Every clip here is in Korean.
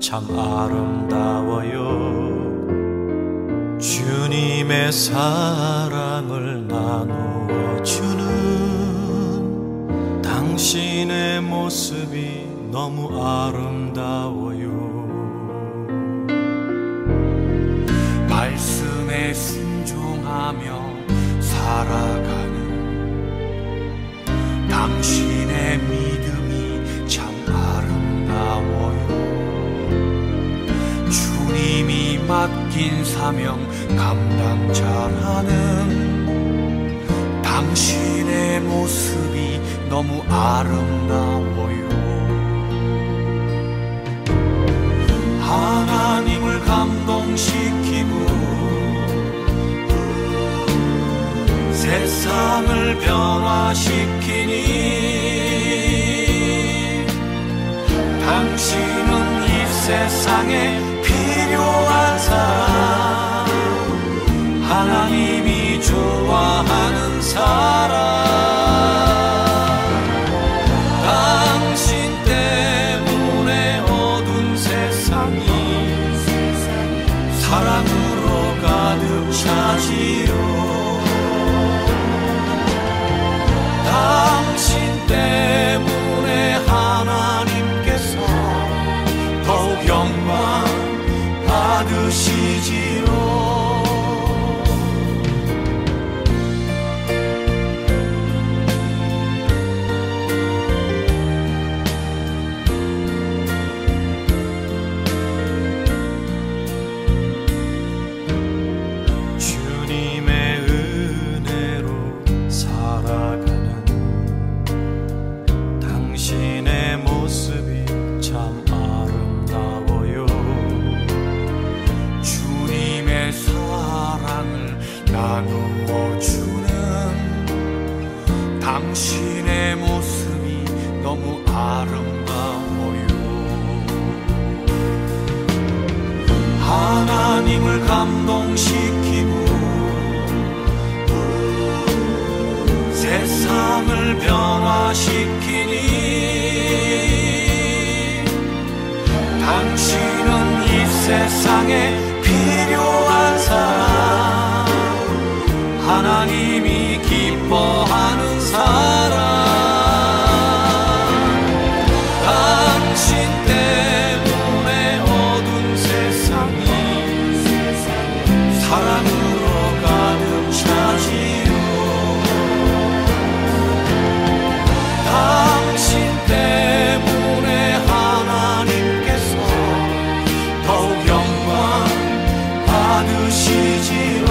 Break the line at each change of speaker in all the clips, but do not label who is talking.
참 아름다워요. 주님의 사랑을 나누어 주는 당신의 모습이 너무 아름다워요. 말씀에 순종하며 살아가는 당신의 믿음이 참 아름다워요. 주님이 맡긴 사명 감당 잘하는 당신의 모습이 너무 아름다워요. 하나님을 감동시키고 세상을 변화시키니 당신은 이 세상에 필요한 사람, 하나님이 좋아하는 사람. 당신 때문에 어두운 세상이 사랑으로 가득 차지요. 당신 때문에 하나님께서 더욱 영광 받으시지요. 주님의 은혜로 살아가는 당신의 모습이 참 아름다워요. 주님의 사랑을 나누어 주는 당신의 모습이 너무 아름다워요. 하나님을 감동시키고 세상을 변화시키니 당신은 이 세상에 필요한 사람, 하나님이 기뻐하는 사람. 당신 때문에 어두운 세상이 사랑으로 가득 차지요. 당신 때문에 하나님께서 더욱 영광 받으시지요.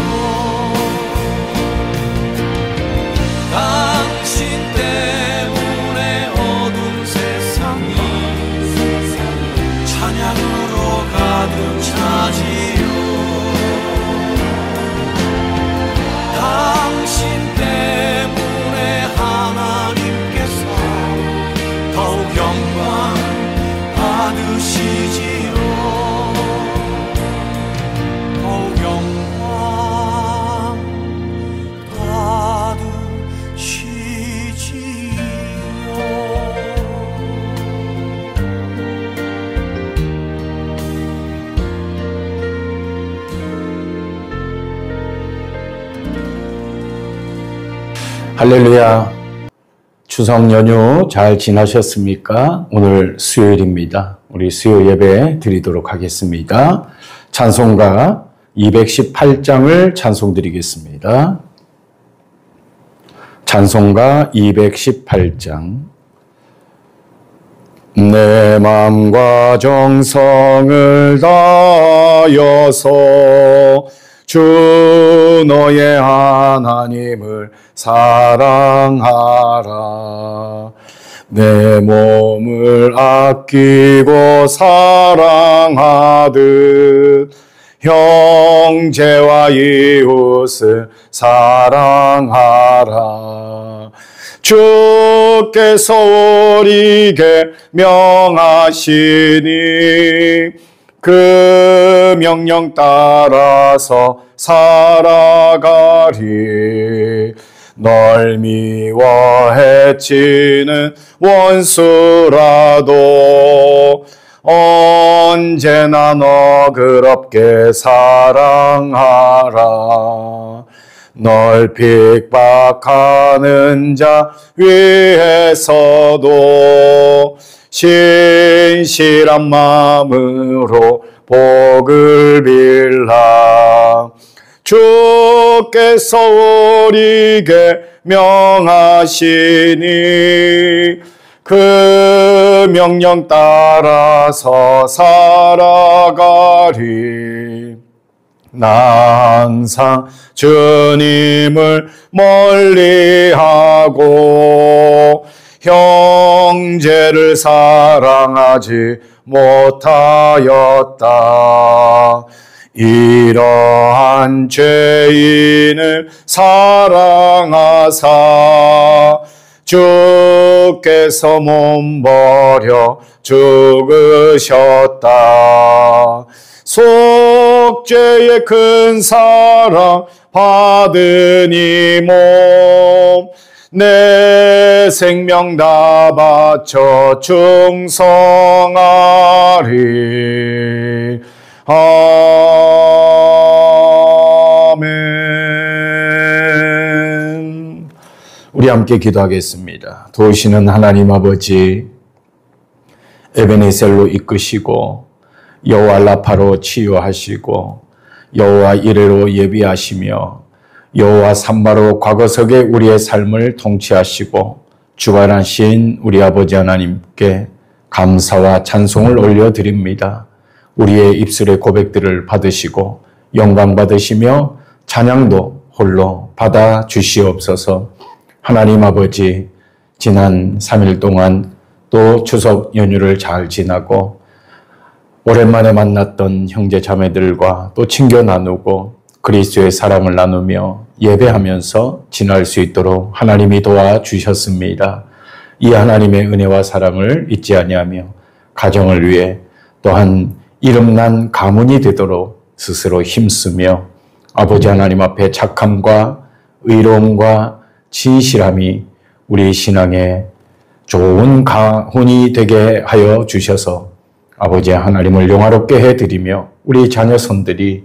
당신 때문에 어두운 세상이 찬양으로 가득 차지요. 당신 때문에 하나님께서 더욱 영광 받으시지요. 더욱 영광 받으시지요.
할렐루야. 추석 연휴 잘 지나셨습니까? 오늘 수요일입니다. 우리 수요 예배 드리도록 하겠습니다. 찬송가 218장을 찬송드리겠습니다. 찬송가 218장. 내 마음과 정성을 다하여서 주 너의 하나님을 사랑하라. 내 몸을 아끼고 사랑하듯 형제와 이웃을 사랑하라. 주께서 우리에게 명하시니 그 명령 따라서 살아가리. 널 미워 해치는 원수라도 언제나 너그럽게 사랑하라. 널 핍박하는 자 위에서도 신실한 마음으로 복을 빌라. 주께서 우리에게 명하시니 그 명령 따라서 살아가리. 나 항상 주님을 멀리하고 형제를 사랑하지 못하였다. 이러한 죄인을 사랑하사 주께서 몸버려 죽으셨다. 속죄의 큰 사랑 받은 이 몸 내 생명 다 바쳐 충성하리. 아멘. 우리 함께 기도하겠습니다. 도우시는 하나님 아버지, 에베네셀로 이끄시고 여호와 라파로 치유하시고 여호와 이레로 예비하시며 여호와 삼마로 과거석에 우리의 삶을 통치하시고 주관하신 우리 아버지 하나님께 감사와 찬송을 올려드립니다. 우리의 입술의 고백들을 받으시고 영광 받으시며 찬양도 홀로 받아 주시옵소서. 하나님 아버지, 지난 3일 동안 또 추석 연휴를 잘 지나고 오랜만에 만났던 형제 자매들과 또 친교 나누고 그리스도의 사랑을 나누며 예배하면서 지날 수 있도록 하나님이 도와주셨습니다. 이 하나님의 은혜와 사랑을 잊지 아니하며 가정을 위해 또한 이름난 가문이 되도록 스스로 힘쓰며 아버지 하나님 앞에 착함과 의로움과 진실함이 우리 신앙의 좋은 가훈이 되게 하여 주셔서 아버지 하나님을 영화롭게 해드리며 우리 자녀손들이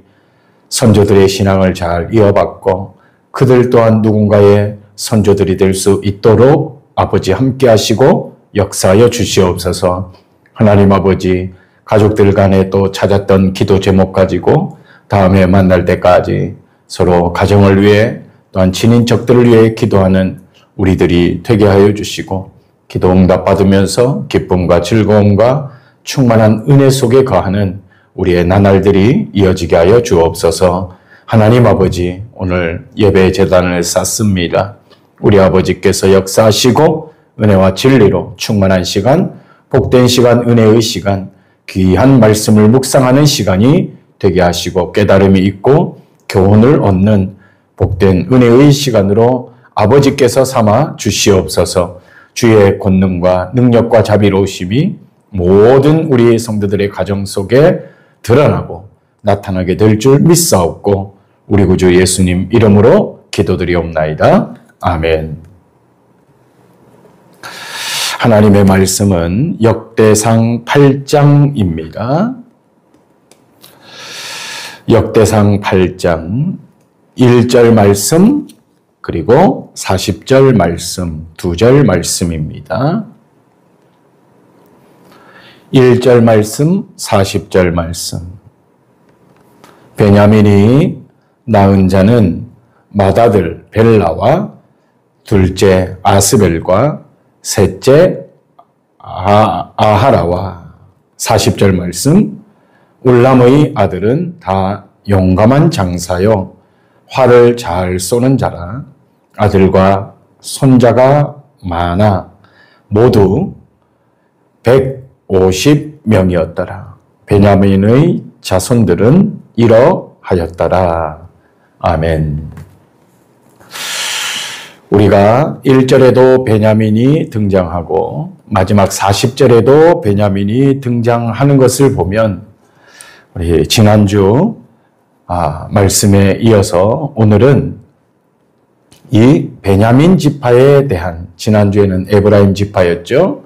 선조들의 신앙을 잘 이어받고 그들 또한 누군가의 선조들이 될 수 있도록 아버지 함께 하시고 역사하여 주시옵소서. 하나님 아버지, 가족들 간에 또 찾았던 기도 제목 가지고 다음에 만날 때까지 서로 가정을 위해 또한 친인척들을 위해 기도하는 우리들이 되게 하여 주시고 기도 응답 받으면서 기쁨과 즐거움과 충만한 은혜 속에 거하는 우리의 나날들이 이어지게 하여 주옵소서. 하나님 아버지, 오늘 예배 제단을 쌓습니다. 우리 아버지께서 역사하시고 은혜와 진리로 충만한 시간, 복된 시간, 은혜의 시간, 귀한 말씀을 묵상하는 시간이 되게 하시고 깨달음이 있고 교훈을 얻는 복된 은혜의 시간으로 아버지께서 삼아 주시옵소서. 주의 권능과 능력과 자비로우심이 모든 우리 성도들의 가정 속에 드러나고 나타나게 될 줄 믿사옵고 우리 구주 예수님 이름으로 기도드리옵나이다. 아멘. 하나님의 말씀은 역대상 8장입니다. 역대상 8장 1절 말씀 그리고 40절 말씀 2절 말씀입니다. 1절 말씀, 40절 말씀. 베냐민이 낳은 자는 맏아들 벨라와 둘째 아스벨과 셋째 아하라와 40절 말씀. 울람의 아들은 다 용감한 장사요 활을 잘 쏘는 자라. 아들과 손자가 많아 모두 150명이었더라. 베냐민의 자손들은 이러하였더라. 아멘. 우리가 1절에도 베냐민이 등장하고 마지막 40절에도 베냐민이 등장하는 것을 보면 우리 지난주 말씀에 이어서 오늘은 이 베냐민 지파에 대한, 지난주에는 에브라임 지파였죠.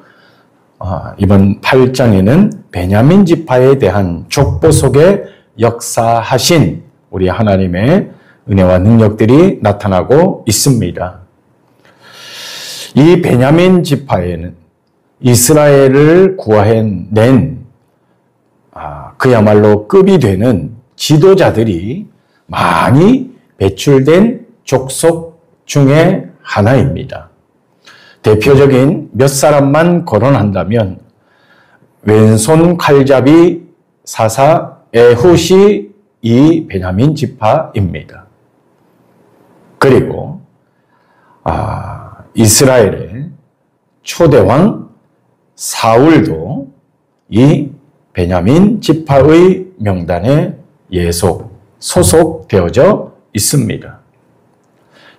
이번 8장에는 베냐민 지파에 대한 족보 속에 역사하신 우리 하나님의 은혜와 능력들이 나타나고 있습니다. 이 베냐민 지파에는 이스라엘을 구해낸 그야말로 급이 되는 지도자들이 많이 배출된 족속 중에 하나입니다. 대표적인 몇 사람만 거론한다면 왼손 칼잡이 사사 에훗이 이 베냐민 지파입니다. 그리고 이스라엘의 초대왕 사울도 이 베냐민 지파의 명단에 소속되어져 있습니다.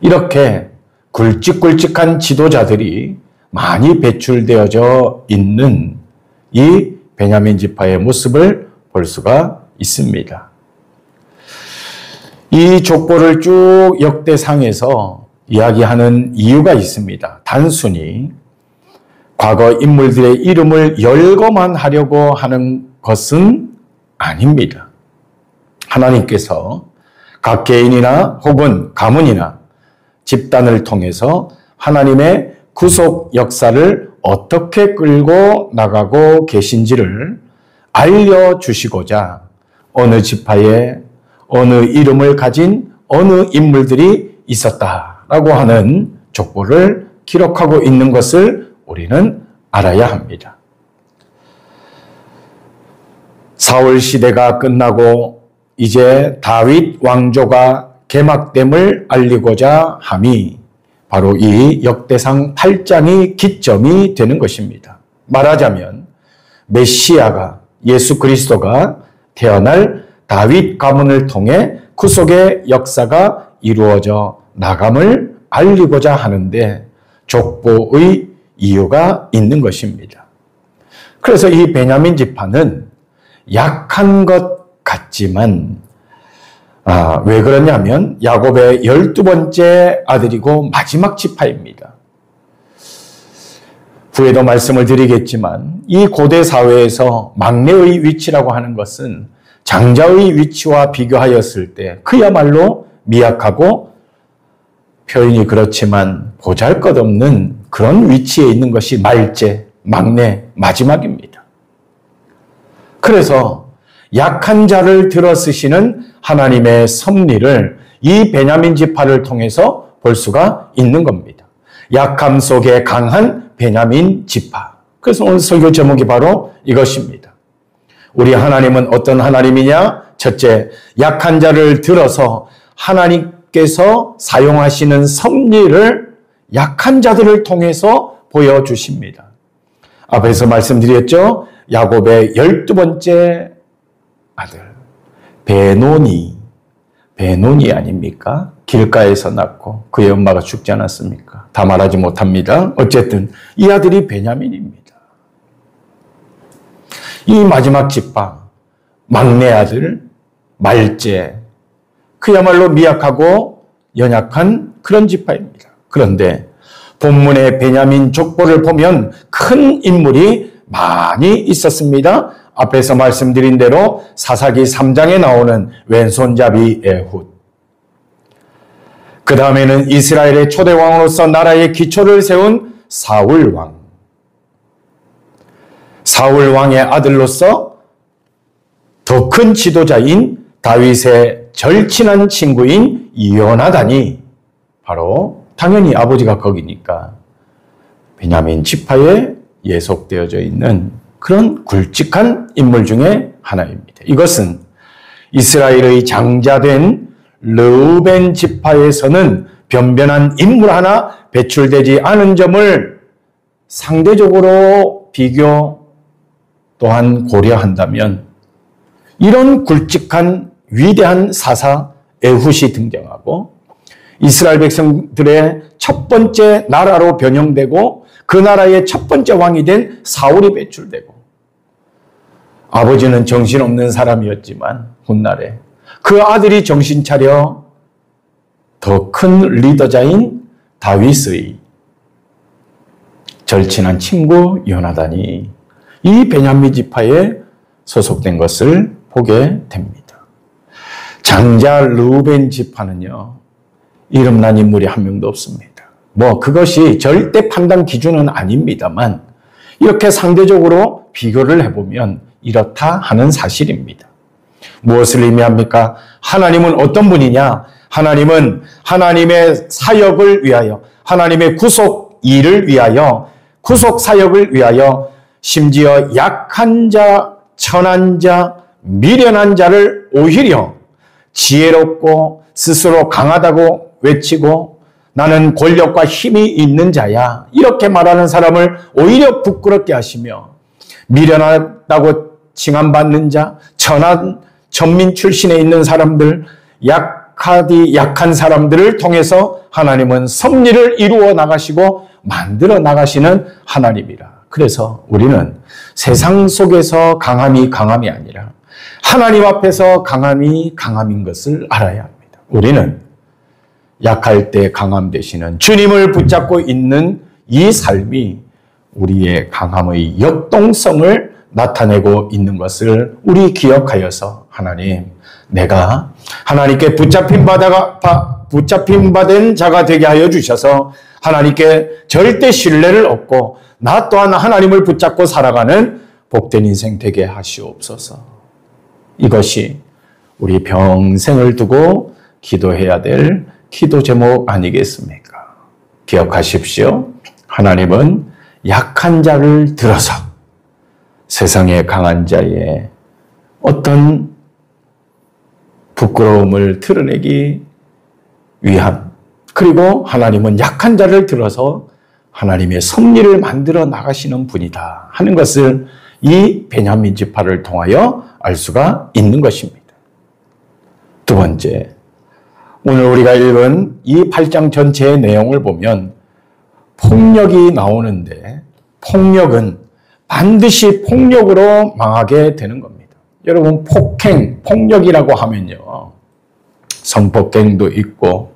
이렇게 굵직굵직한 지도자들이 많이 배출되어져 있는 이 베냐민 지파의 모습을 볼 수가 있습니다. 이 족보를 쭉 역대상에서 이야기하는 이유가 있습니다. 단순히 과거 인물들의 이름을 열거만 하려고 하는 것은 아닙니다. 하나님께서 각 개인이나 혹은 가문이나 집단을 통해서 하나님의 구속 역사를 어떻게 끌고 나가고 계신지를 알려주시고자 어느 지파에 어느 이름을 가진 어느 인물들이 있었다라고 하는 족보를 기록하고 있는 것을 우리는 알아야 합니다. 사울 시대가 끝나고 이제 다윗 왕조가 개막됨을 알리고자 함이 바로 이 역대상 8장이 기점이 되는 것입니다. 말하자면 메시아가 예수 그리스도가 태어날 다윗 가문을 통해 구속의 역사가 이루어져 나감을 알리고자 하는데 족보의 이유가 있는 것입니다. 그래서 이 베냐민 지파는 약한 것 같지만 왜 그러냐면 야곱의 12번째 아들이고 마지막 지파입니다. 후에도 말씀을 드리겠지만 이 고대 사회에서 막내의 위치라고 하는 것은 장자의 위치와 비교하였을 때 그야말로 미약하고 표현이 그렇지만 보잘것없는 그런 위치에 있는 것이 말제, 막내, 마지막입니다. 그래서 약한 자를 들어쓰시는 하나님의 섭리를 이 베냐민 지파를 통해서 볼 수가 있는 겁니다. 약함 속에 강한 베냐민 지파. 그래서 오늘 설교 제목이 바로 이것입니다. 우리 하나님은 어떤 하나님이냐? 첫째, 약한 자를 들어서 하나님께서 사용하시는 섭리를 약한 자들을 통해서 보여주십니다. 앞에서 말씀드렸죠? 야곱의 12번째 아들 베노니 아닙니까? 길가에서 낳고 그의 엄마가 죽지 않았습니까? 다 말하지 못합니다. 어쨌든 이 아들이 베냐민입니다. 이 마지막 지파 막내 아들 말제 그야말로 미약하고 연약한 그런 지파입니다. 그런데 본문의 베냐민 족보를 보면 큰 인물이 많이 있었습니다. 앞에서 말씀드린 대로 사사기 3장에 나오는 왼손잡이 에훗. 그 다음에는 이스라엘의 초대왕으로서 나라의 기초를 세운 사울왕. 사울왕의 아들로서 더 큰 지도자인 다윗의 절친한 친구인 요나단이 바로 당연히 아버지가 거기니까 베냐민 지파에 예속되어져 있는 그런 굵직한 인물 중에 하나입니다. 이것은 이스라엘의 장자된 르우벤 지파에서는 변변한 인물 하나 배출되지 않은 점을 상대적으로 비교 또한 고려한다면 이런 굵직한 위대한 사사 에훗이 등장하고 이스라엘 백성들의 첫 번째 나라로 변형되고 그 나라의 첫 번째 왕이 된 사울이 배출되고 아버지는 정신없는 사람이었지만 훗날에 그 아들이 정신 차려 더 큰 리더자인 다윗의 절친한 친구 요나단이 이 베냐민 지파에 소속된 것을 보게 됩니다. 장자 르우벤 지파는요, 이름난 인물이 한 명도 없습니다. 그것이 절대 판단 기준은 아닙니다만 이렇게 상대적으로 비교를 해보면 이렇다 하는 사실입니다. 무엇을 의미합니까? 하나님은 어떤 분이냐? 하나님은 하나님의 사역을 위하여, 하나님의 구속 일을 위하여, 구속 사역을 위하여 심지어 약한 자, 천한 자, 미련한 자를 오히려 지혜롭고 스스로 강하다고 외치고 나는 권력과 힘이 있는 자야, 이렇게 말하는 사람을 오히려 부끄럽게 하시며, 미련하다고 칭함받는 자, 천한 천민 출신에 있는 사람들, 약한 사람들을 통해서 하나님은 섭리를 이루어 나가시고 만들어 나가시는 하나님이라. 그래서 우리는 세상 속에서 강함이 아니라 하나님 앞에서 강함인 것을 알아야 합니다. 우리는 약할 때 강함 되시는 주님을 붙잡고 있는 이 삶이 우리의 강함의 역동성을 나타내고 있는 것을 우리 기억하여서, 하나님, 내가 하나님께 붙잡힌 바된 자가 되게 하여 주셔서 하나님께 절대 신뢰를 얻고 나 또한 하나님을 붙잡고 살아가는 복된 인생 되게 하시옵소서. 이것이 우리 평생을 두고 기도해야 될 기도 제목 아니겠습니까? 기억하십시오. 하나님은 약한 자를 들어서 세상의 강한 자의 어떤 부끄러움을 드러내기 위한, 그리고 하나님은 약한 자를 들어서 하나님의 섭리를 만들어 나가시는 분이다 하는 것을 이 베냐민 지파를 통하여 알 수가 있는 것입니다. 두 번째, 오늘 우리가 읽은 이 8장 전체의 내용을 보면 폭력이 나오는데, 폭력은 반드시 폭력으로 망하게 되는 겁니다. 여러분, 폭력이라고 하면요, 성폭행도 있고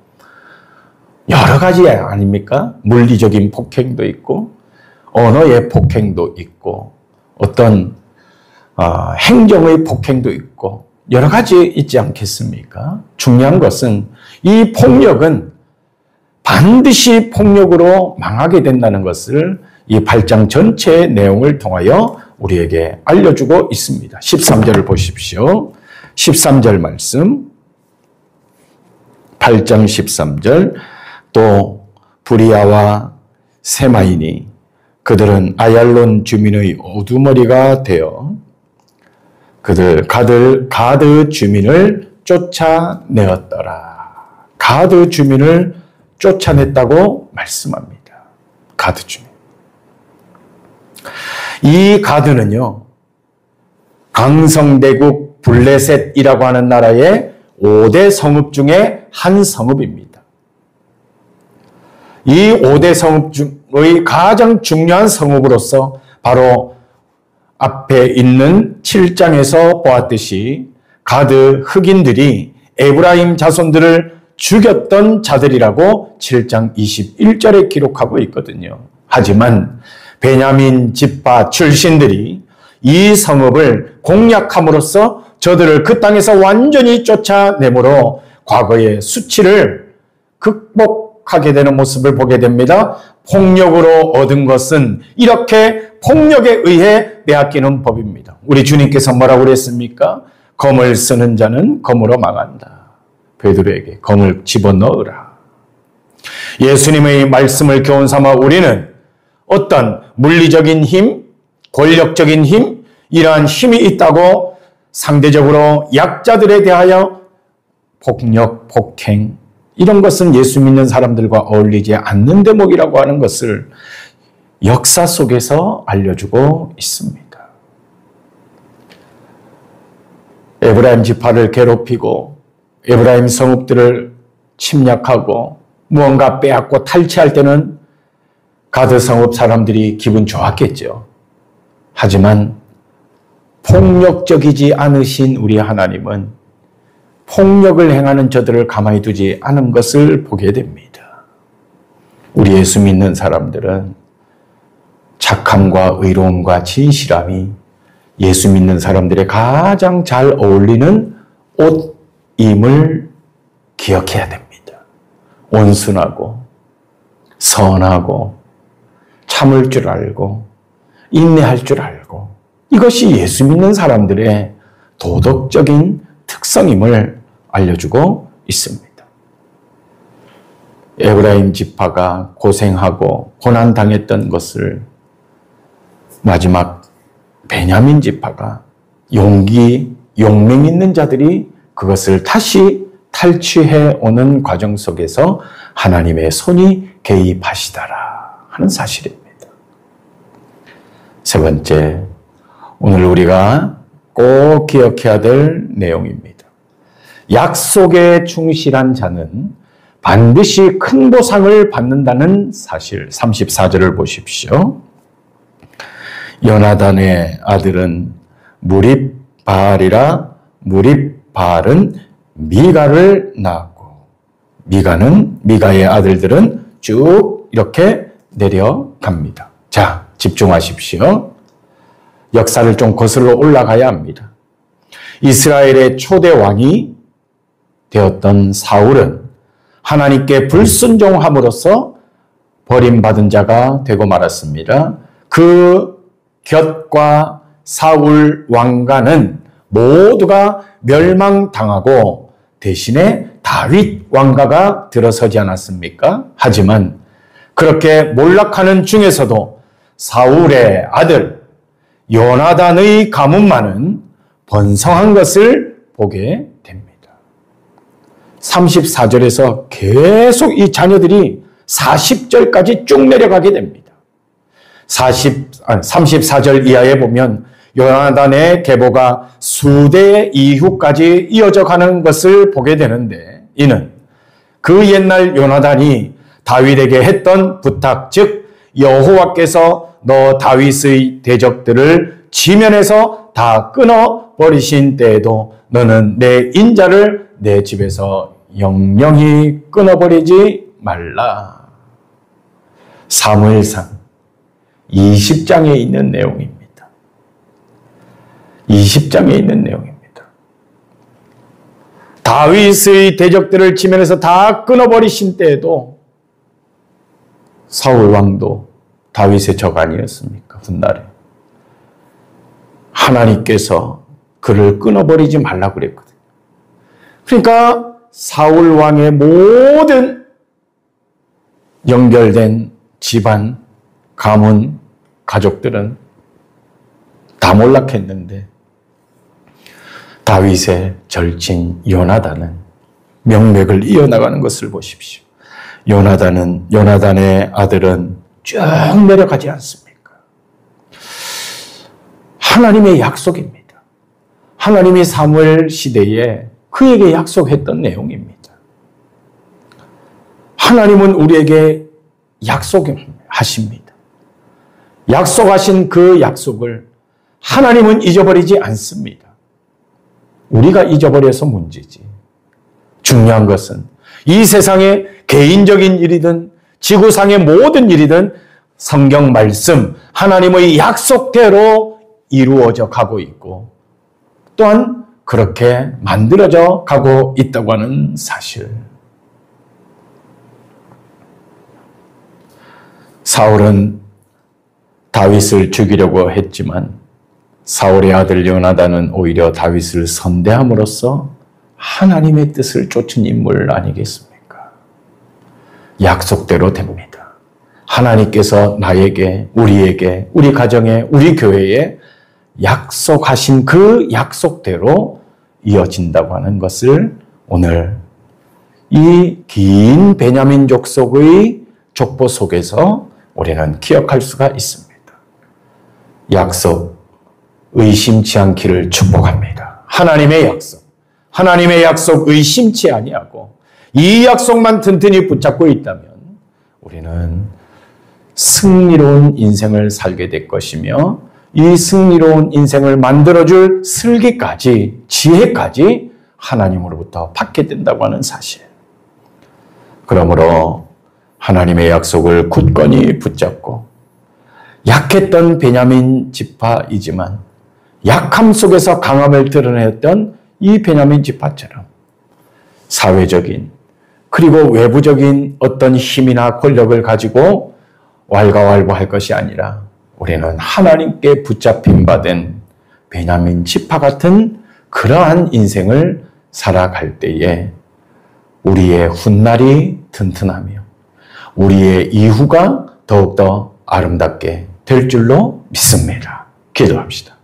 여러 가지 아닙니까? 물리적인 폭행도 있고 언어의 폭행도 있고 어떤 행정의 폭행도 있고 여러 가지 있지 않겠습니까? 중요한 것은 이 폭력은 반드시 폭력으로 망하게 된다는 것을 이 8장 전체의 내용을 통하여 우리에게 알려주고 있습니다. 13절을 보십시오. 13절 말씀, 8장 13절, 또 부리아와 세마이니 그들은 아얄론 주민의 우두머리가 되어 가드 주민을 쫓아내었더라. 가드 주민을 쫓아냈다고 말씀합니다. 가드 주민. 이 가드는요, 강성대국 블레셋이라고 하는 나라의 5대 성읍 중에 한 성읍입니다. 이 5대 성읍 중의 가장 중요한 성읍으로서 바로 앞에 있는 7장에서 보았듯이 가드 흑인들이 에브라임 자손들을 죽였던 자들이라고 7장 21절에 기록하고 있거든요. 하지만 베냐민 지파 출신들이 이 성읍을 공략함으로써 저들을 그 땅에서 완전히 쫓아내므로 과거의 수치를 극복하게 되는 모습을 보게 됩니다. 폭력으로 얻은 것은 이렇게 폭력에 의해 빼앗기는 법입니다. 우리 주님께서 뭐라고 그랬습니까? 검을 쓰는 자는 검으로 망한다. 베드로에게 검을 집어넣으라. 예수님의 말씀을 교훈 삼아 우리는 어떤 물리적인 힘, 권력적인 힘, 이러한 힘이 있다고 상대적으로 약자들에 대하여 폭력, 폭행, 이런 것은 예수 믿는 사람들과 어울리지 않는 대목이라고 하는 것을 역사 속에서 알려주고 있습니다. 에브라임 지파를 괴롭히고 에브라임 성읍들을 침략하고 무언가 빼앗고 탈취할 때는 가드 성읍 사람들이 기분 좋았겠죠. 하지만 폭력적이지 않으신 우리 하나님은 폭력을 행하는 저들을 가만히 두지 않은 것을 보게 됩니다. 우리 예수 믿는 사람들은 착함과 의로움과 진실함이 예수 믿는 사람들의 가장 잘 어울리는 옷임을 기억해야 됩니다. 온순하고 선하고 참을 줄 알고 인내할 줄 알고 이것이 예수 믿는 사람들의 도덕적인 특성임을 알려주고 있습니다. 에브라임 지파가 고생하고 고난당했던 것을 마지막 베냐민 지파가 용맹 있는 자들이 그것을 다시 탈취해 오는 과정 속에서 하나님의 손이 개입하시더라 하는 사실입니다. 세 번째, 오늘 우리가 꼭 기억해야 될 내용입니다. 약속에 충실한 자는 반드시 큰 보상을 받는다는 사실. 34절을 보십시오. 요나단의 아들은 무립바알이라 무립바알은 미가를 낳았고 미가의 아들들은 쭉 이렇게 내려갑니다. 자, 집중하십시오. 역사를 좀 거슬러 올라가야 합니다. 이스라엘의 초대 왕이 되었던 사울은 하나님께 불순종함으로써 버림받은 자가 되고 말았습니다. 그 곁과 사울 왕가는 모두가 멸망당하고 대신에 다윗 왕가가 들어서지 않았습니까? 하지만 그렇게 몰락하는 중에서도 사울의 아들 요나단의 가문만은 번성한 것을 보게 됩니다. 34절에서 계속 이 자녀들이 40절까지 쭉 내려가게 됩니다. 34절 이하에 보면 요나단의 계보가 수대 이후까지 이어져 가는 것을 보게 되는데 이는 그 옛날 요나단이 다윗에게 했던 부탁, 즉 여호와께서 너 다윗의 대적들을 지면에서 다 끊어버리신 때에도 너는 내 인자를 내 집에서 영영히 끊어버리지 말라. 사무엘상 20장에 있는 내용입니다. 20장에 있는 내용입니다. 다윗의 대적들을 지면에서 다 끊어버리신 때에도 사울 왕도 다윗의 적 아니었습니까? 훗날에 하나님께서 그를 끊어버리지 말라고 그랬거든요. 그러니까 사울 왕의 모든 연결된 집안, 가문, 가족들은 다 몰락했는데 다윗의 절친 요나단은 명맥을 이어나가는 것을 보십시오. 요나단의 아들은 쭉 내려가지 않습니까? 하나님의 약속입니다. 하나님이 사무엘 시대에 그에게 약속했던 내용입니다. 하나님은 우리에게 약속하십니다. 약속하신 그 약속을 하나님은 잊어버리지 않습니다. 우리가 잊어버려서 문제지. 중요한 것은 이 세상의 개인적인 일이든 지구상의 모든 일이든 성경 말씀, 하나님의 약속대로 이루어져 가고 있고 또한 그렇게 만들어져 가고 있다고 하는 사실. 사울은 다윗을 죽이려고 했지만 사울의 아들 요나단은 오히려 다윗을 선대함으로써 하나님의 뜻을 쫓은 인물 아니겠습니까? 약속대로 됩니다. 하나님께서 나에게, 우리에게, 우리 가정에, 우리 교회에 약속하신 그 약속대로 이어진다고 하는 것을 오늘 이 긴 베냐민 족속의 족보 속에서 우리는 기억할 수가 있습니다. 약속, 의심치 않기를 축복합니다. 하나님의 약속 의심치 아니하고 이 약속만 튼튼히 붙잡고 있다면 우리는 승리로운 인생을 살게 될 것이며 이 승리로운 인생을 만들어줄 슬기까지, 지혜까지 하나님으로부터 받게 된다고 하는 사실. 그러므로 하나님의 약속을 굳건히 붙잡고 약했던 베냐민 지파이지만 약함 속에서 강함을 드러냈던 이 베냐민 지파처럼 사회적인 그리고 외부적인 어떤 힘이나 권력을 가지고 왈가왈부할 것이 아니라 우리는 하나님께 붙잡힌 바 된 베냐민 지파 같은 그러한 인생을 살아갈 때에 우리의 훗날이 튼튼하며 우리의 이후가 더욱더 아름답게 될 줄로 믿습니다. 기도합시다.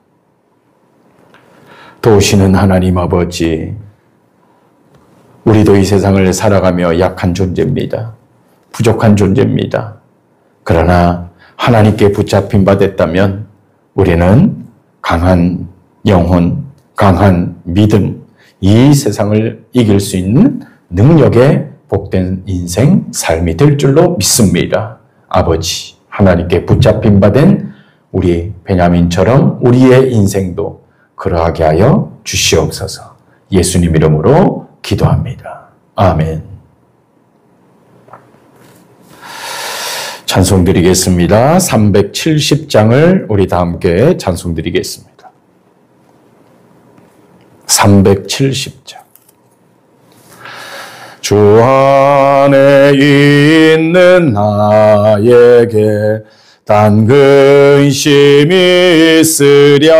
도우시는 하나님 아버지, 우리도 이 세상을 살아가며 약한 존재입니다. 부족한 존재입니다. 그러나 하나님께 붙잡힌 바 됐다면 우리는 강한 영혼, 강한 믿음, 이 세상을 이길 수 있는 능력의 복된 인생, 삶이 될 줄로 믿습니다. 아버지, 하나님께 붙잡힌 바 된 우리 베냐민처럼 우리의 인생도 그러하게 하여 주시옵소서. 예수님 이름으로 기도합니다. 아멘. 찬송 드리겠습니다. 370장을 우리 다 함께 찬송 드리겠습니다. 370장. 주 안에 있는 나에게 단 근심이 있으랴.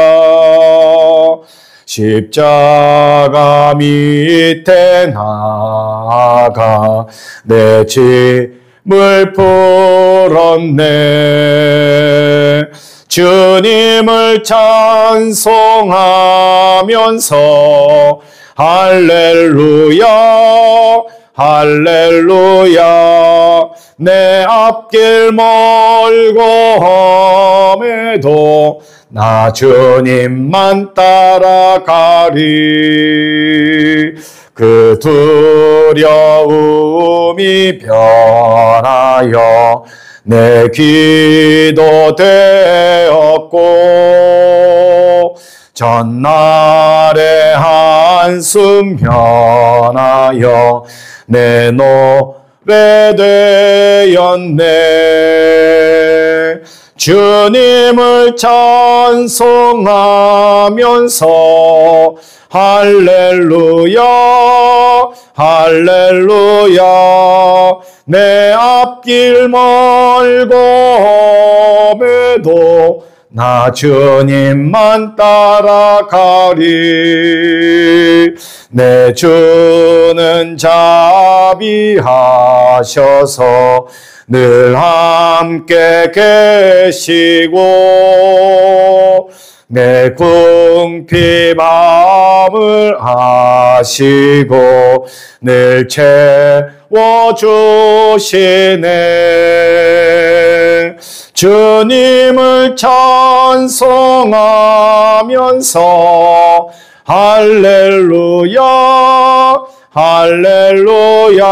십자가 밑에 나아가 내 짐을 풀었네. 주님을 찬송하면서 할렐루야 할렐루야. 내 앞길 멀고 험해도 나 주님만 따라가리. 그 두려움이 변하여 내 기도 되었고 전날의 한숨 변하여 내 노래 되었네. 주님을 찬송하면서 할렐루야 할렐루야. 내 앞길 멀고 험해도 나 주님만 따라가리. 내 주는 자비하셔서 늘 함께 계시고 내 궁핍함을 아시고 늘 채워주시네. 주님을 찬송하면서 할렐루야 할렐루야.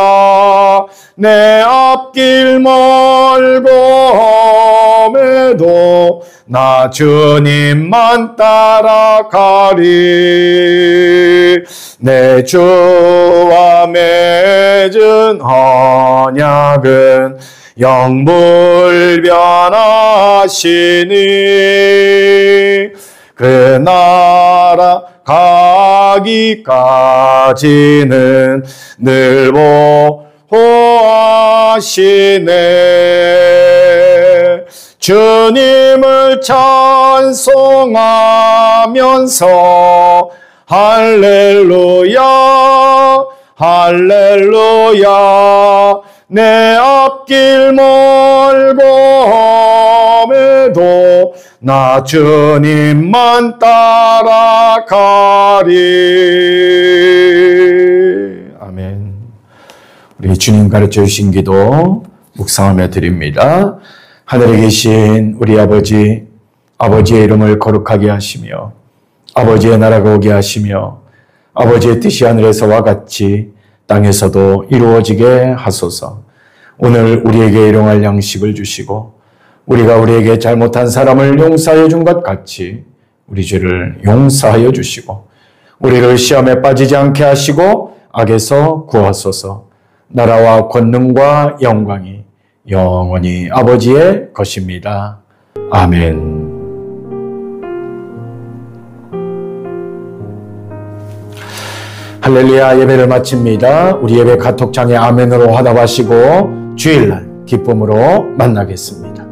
내 앞길 멀고 험해도 나 주님만 따라가리. 내 주와 맺은 언약은 영불변하시니 그 나라 가기까지는 늘 보호하시네. 주님을 찬송하면서 할렐루야 할렐루야. 내 앞길 멀고 험해도 나 주님만 따라가리. 아멘. 우리 주님 가르쳐 주신 기도 묵상하며 드립니다. 하늘에 계신 우리 아버지, 아버지의 이름을 거룩하게 하시며 아버지의 나라가 오게 하시며 아버지의 뜻이 하늘에서와 같이 땅에서도 이루어지게 하소서. 오늘 우리에게 일용할 양식을 주시고 우리가 우리에게 잘못한 사람을 용서하여 준 것 같이 우리 죄를 용서하여 주시고 우리를 시험에 빠지지 않게 하시고 악에서 구하소서. 나라와 권능과 영광이 영원히 아버지의 것입니다. 아멘. 할렐루야. 예배를 마칩니다. 우리 예배 카톡창에 아멘으로 화답하시고 주일날 기쁨으로 만나겠습니다.